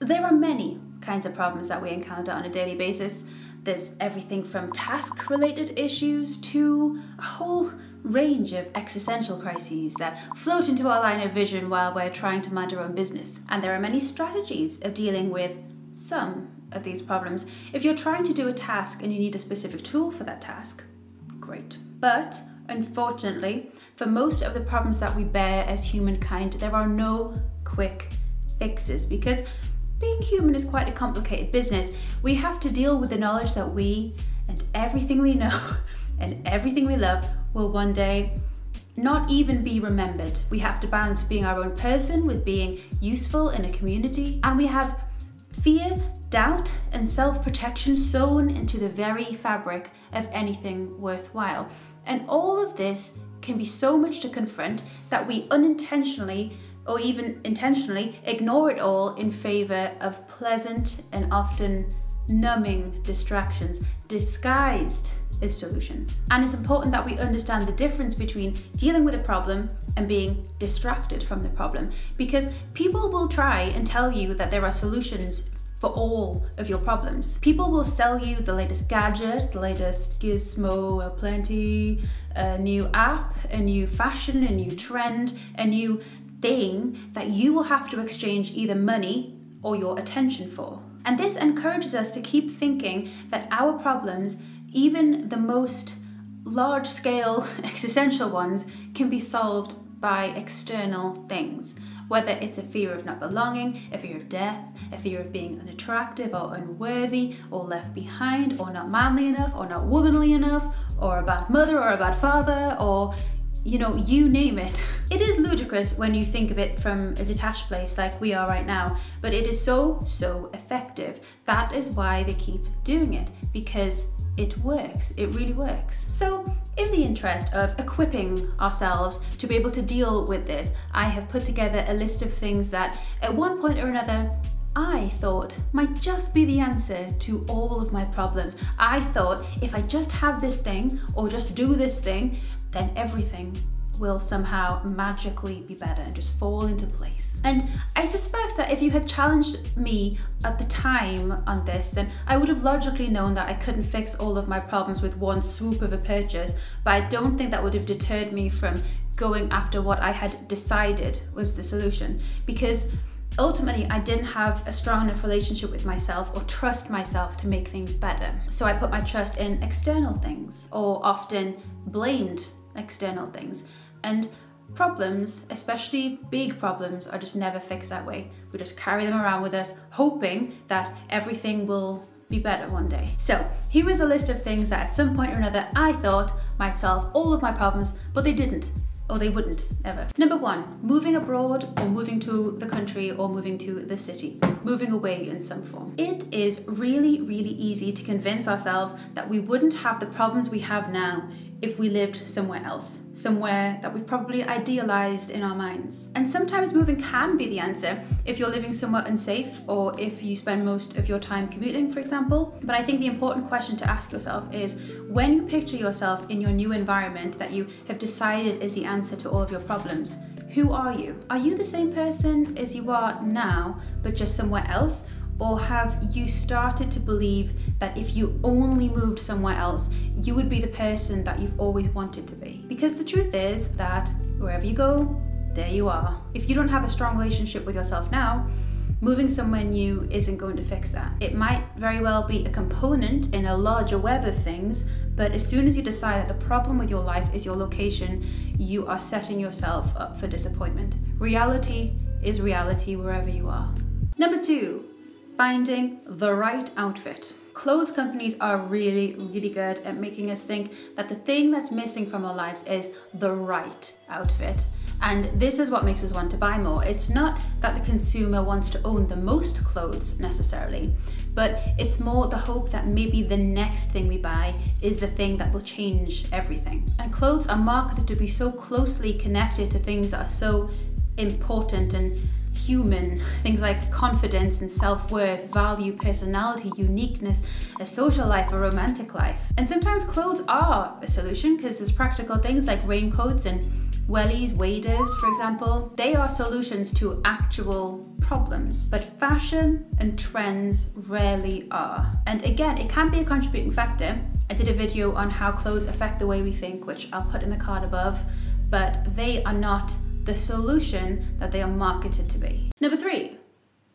There are many kinds of problems that we encounter on a daily basis. There's everything from task-related issues to a whole range of existential crises that float into our line of vision while we're trying to mind our own business. And there are many strategies of dealing with some of these problems. If you're trying to do a task and you need a specific tool for that task, great. But unfortunately, for most of the problems that we bear as humankind, there are no quick fixes, because being human is quite a complicated business. We have to deal with the knowledge that we and everything we know and everything we love will one day not even be remembered. We have to balance being our own person with being useful in a community, and we have fear, doubt, and self-protection sewn into the very fabric of anything worthwhile. And all of this can be so much to confront that we unintentionally or even intentionally ignore it all in favor of pleasant and often numbing distractions disguised as solutions. And it's important that we understand the difference between dealing with a problem and being distracted from the problem, because people will try and tell you that there are solutions for all of your problems. People will sell you the latest gadget, the latest gizmo, aplenty, a new app, a new fashion, a new trend, a new thing that you will have to exchange either money or your attention for. And this encourages us to keep thinking that our problems, even the most large-scale existential ones, can be solved by external things. Whether it's a fear of not belonging, a fear of death, a fear of being unattractive or unworthy or left behind or not manly enough or not womanly enough or a bad mother or a bad father, or you know, you name it. It is ludicrous when you think of it from a detached place like we are right now, but it is so effective. That is why they keep doing it, because it works. It really works. So in the interest of equipping ourselves to be able to deal with this, I have put together a list of things that at one point or another I thought might just be the answer to all of my problems. I thought if I just have this thing or just do this thing, then everything will somehow magically be better and just fall into place. And I suspect that if you had challenged me at the time on this, then I would have logically known that I couldn't fix all of my problems with one swoop of a purchase, but I don't think that would have deterred me from going after what I had decided was the solution, because ultimately I didn't have a strong enough relationship with myself or trust myself to make things better. So I put my trust in external things, or often blamed external things. And problems, especially big problems, are just never fixed that way. We just carry them around with us, hoping that everything will be better one day. So here is a list of things that at some point or another I thought might solve all of my problems, but they didn't. Or they wouldn't, ever. Number one, moving abroad or moving to the country or moving to the city. Moving away in some form. It is really easy to convince ourselves that we wouldn't have the problems we have now if we lived somewhere else, somewhere that we've probably idealized in our minds. And sometimes moving can be the answer if you're living somewhere unsafe or if you spend most of your time commuting, for example. But I think the important question to ask yourself is, when you picture yourself in your new environment that you have decided is the answer to all of your problems, who are you? Are you the same person as you are now, but just somewhere else? Or have you started to believe that if you only moved somewhere else, you would be the person that you've always wanted to be? Because the truth is that wherever you go, there you are. If you don't have a strong relationship with yourself now, moving somewhere new isn't going to fix that. It might very well be a component in a larger web of things, but as soon as you decide that the problem with your life is your location, you are setting yourself up for disappointment. Reality is reality wherever you are. Number two, finding the right outfit. Clothes companies are really good at making us think that the thing that's missing from our lives is the right outfit. And this is what makes us want to buy more. It's not that the consumer wants to own the most clothes necessarily, but it's more the hope that maybe the next thing we buy is the thing that will change everything. And clothes are marketed to be so closely connected to things that are so important and human, things like confidence and self-worth, value, personality, uniqueness, a social life, a romantic life. And sometimes clothes are a solution because there's practical things like raincoats and wellies, waders, for example, they are solutions to actual problems. But fashion and trends rarely are. And again, it can be a contributing factor. I did a video on how clothes affect the way we think, which I'll put in the card above, but they are not the solution that they are marketed to be. Number 3,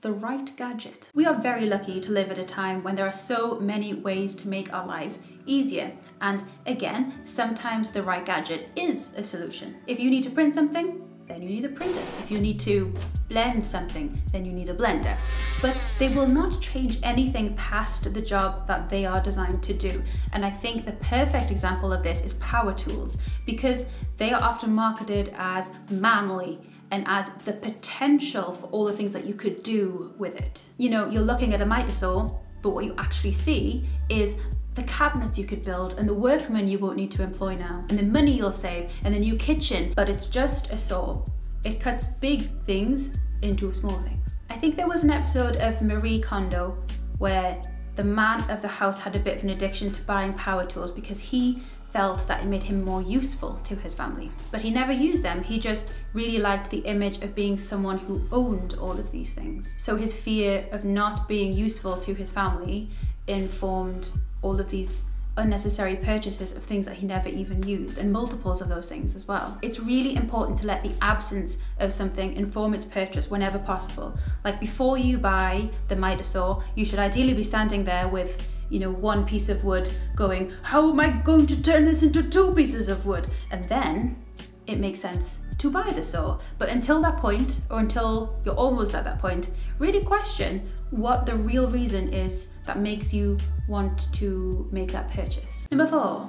the right gadget. We are very lucky to live at a time when there are so many ways to make our lives easier. And again, sometimes the right gadget is a solution. If you need to print something, then you need a printer. If you need to blend something, then you need a blender. But they will not change anything past the job that they are designed to do. And I think the perfect example of this is power tools, because they are often marketed as manly and as the potential for all the things that you could do with it. You know, you're looking at a miter saw, but what you actually see is the cabinets you could build and the workmen you won't need to employ now and the money you'll save and the new kitchen, but it's just a saw. It cuts big things into small things. I think there was an episode of Marie Kondo where the man of the house had a bit of an addiction to buying power tools because he felt that it made him more useful to his family. But he never used them, he just really liked the image of being someone who owned all of these things. So his fear of not being useful to his family informed all of these unnecessary purchases of things that he never even used, and multiples of those things as well. It's really important to let the absence of something inform its purchase whenever possible. Like before you buy the miter saw, you should ideally be standing there with, you know, one piece of wood going, how am I going to turn this into 2 pieces of wood? And then it makes sense to buy the saw. But until that point, or until you're almost at that point, really question what the real reason is that makes you want to make that purchase. Number 4,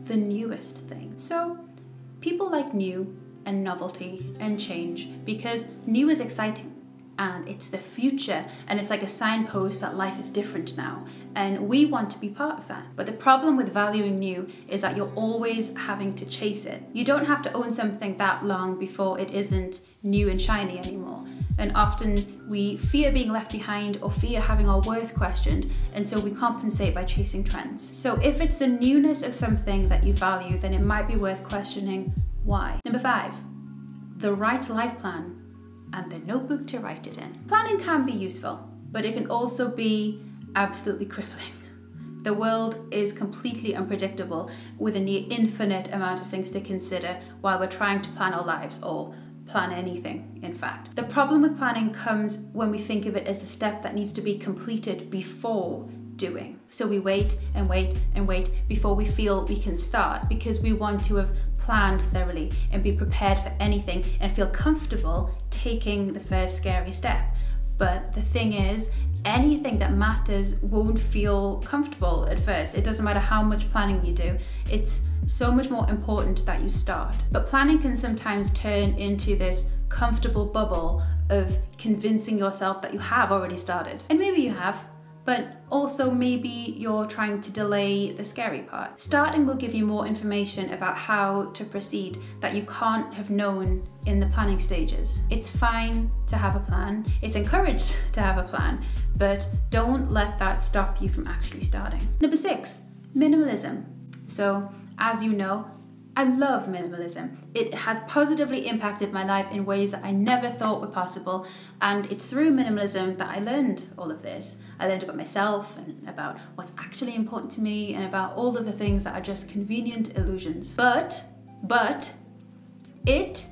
the newest thing. So people like new and novelty and change because new is exciting and it's the future and it's like a signpost that life is different now, and we want to be part of that. But the problem with valuing new is that you're always having to chase it. You don't have to own something that long before it isn't new and shiny anymore. And often we fear being left behind or fear having our worth questioned, and so we compensate by chasing trends. So if it's the newness of something that you value, then it might be worth questioning why. Number 5, the right life plan and the notebook to write it in. Planning can be useful, but it can also be absolutely crippling. The world is completely unpredictable with a near infinite amount of things to consider while we're trying to plan our lives, or plan anything, in fact. The problem with planning comes when we think of it as the step that needs to be completed before doing. So we wait and wait and wait before we feel we can start, because we want to have planned thoroughly and be prepared for anything and feel comfortable taking the first scary step. But the thing is, anything that matters won't feel comfortable at first. It doesn't matter how much planning you do. It's so much more important that you start. But planning can sometimes turn into this comfortable bubble of convincing yourself that you have already started. And maybe you have, but also maybe you're trying to delay the scary part. Starting will give you more information about how to proceed that you can't have known in the planning stages. It's fine to have a plan, it's encouraged to have a plan, but don't let that stop you from actually starting. Number 6, minimalism. So, as you know, I love minimalism. It has positively impacted my life in ways that I never thought were possible, and it's through minimalism that I learned all of this. I learned about myself and about what's actually important to me and about all of the things that are just convenient illusions. But it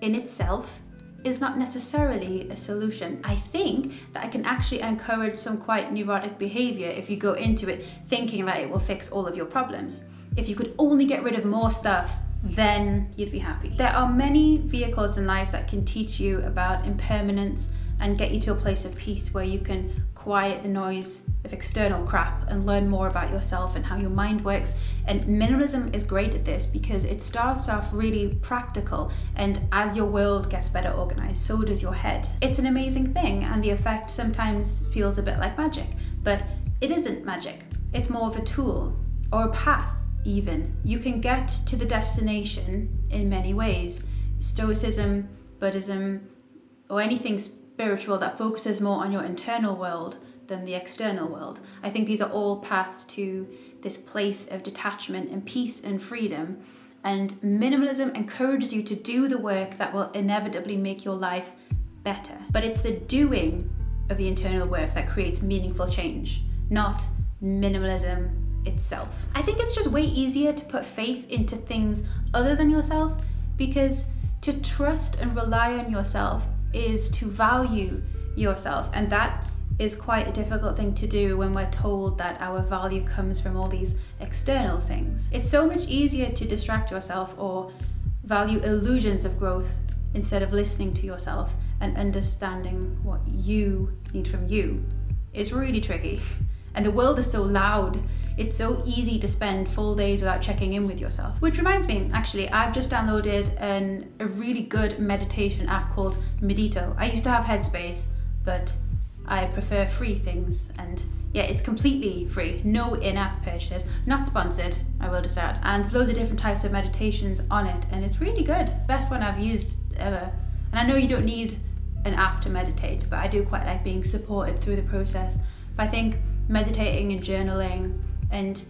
in itself is not necessarily a solution. I think that I can actually encourage some quite neurotic behavior if you go into it thinking that it will fix all of your problems. If you could only get rid of more stuff, then you'd be happy. There are many vehicles in life that can teach you about impermanence and get you to a place of peace where you can quiet the noise of external crap and learn more about yourself and how your mind works. And minimalism is great at this because it starts off really practical, and as your world gets better organized, so does your head. It's an amazing thing, and the effect sometimes feels a bit like magic, but it isn't magic. It's more of a tool or a path. Even. You can get to the destination in many ways. Stoicism, Buddhism, or anything spiritual that focuses more on your internal world than the external world. I think these are all paths to this place of detachment and peace and freedom. And minimalism encourages you to do the work that will inevitably make your life better. But it's the doing of the internal work that creates meaningful change, not minimalism itself. I think it's just way easier to put faith into things other than yourself, because to trust and rely on yourself is to value yourself, and that is quite a difficult thing to do when we're told that our value comes from all these external things. It's so much easier to distract yourself or value illusions of growth instead of listening to yourself and understanding what you need from you. It's really tricky. And the world is so loud. It's so easy to spend full days without checking in with yourself. Which reminds me, actually, I've just downloaded a really good meditation app called Medito. I used to have Headspace, but I prefer free things, and yeah, it's completely free, no in-app purchase, not sponsored, I will just add. And there's loads of different types of meditations on it, and it's really good. Best one I've used ever. And I know you don't need an app to meditate, but I do quite like being supported through the process. But I think meditating and journaling and,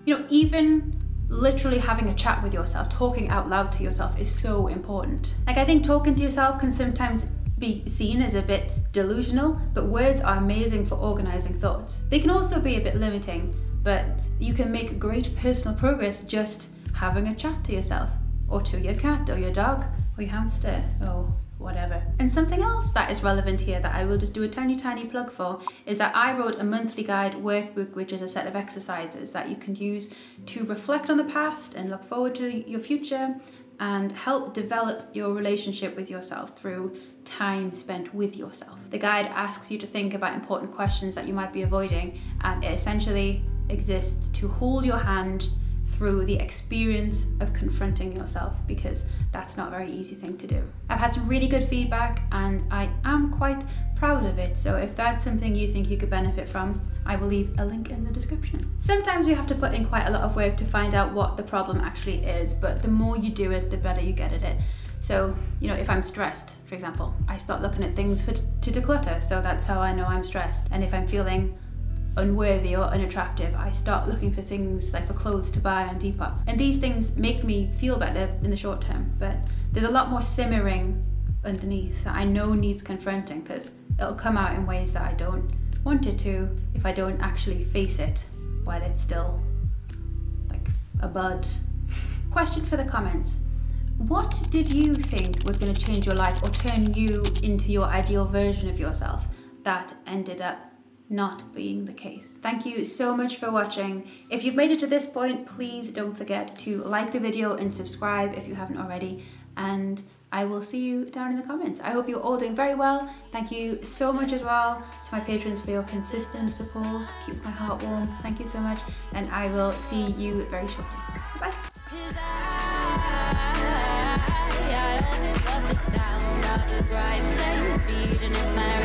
you know, even literally having a chat with yourself, talking out loud to yourself is so important. Like, I think talking to yourself can sometimes be seen as a bit delusional, but words are amazing for organizing thoughts. They can also be a bit limiting, but you can make great personal progress just having a chat to yourself, or to your cat, or your dog, or your hamster, or whatever. And something else that is relevant here that I will just do a tiny plug for is that I wrote a monthly guide workbook, which is a set of exercises that you can use to reflect on the past and look forward to your future and help develop your relationship with yourself through time spent with yourself. The guide asks you to think about important questions that you might be avoiding, and it essentially exists to hold your hand through the experience of confronting yourself, because that's not a very easy thing to do. I've had some really good feedback and I am quite proud of it, so if that's something you think you could benefit from, I will leave a link in the description. Sometimes you have to put in quite a lot of work to find out what the problem actually is, but the more you do it, the better you get at it. So, you know, if I'm stressed, for example, I start looking at things to declutter, so that's how I know I'm stressed. And if I'm feeling unworthy or unattractive, I start looking for things like for clothes to buy on Depop. And these things make me feel better in the short term, but there's a lot more simmering underneath that I know needs confronting, because it'll come out in ways that I don't want it to if I don't actually face it while it's still like a bud. Question for the comments. What did you think was going to change your life or turn you into your ideal version of yourself that ended up not being the case? Thank you so much for watching. If you've made it to this point, please don't forget to like the video and subscribe if you haven't already, and I will see you down in the comments. I hope you're all doing very well. Thank you so much as well to my patrons for your consistent support. Keeps my heart warm. Thank you so much, and I will see you very shortly. Bye. I always love the sound of a bright flame beating in my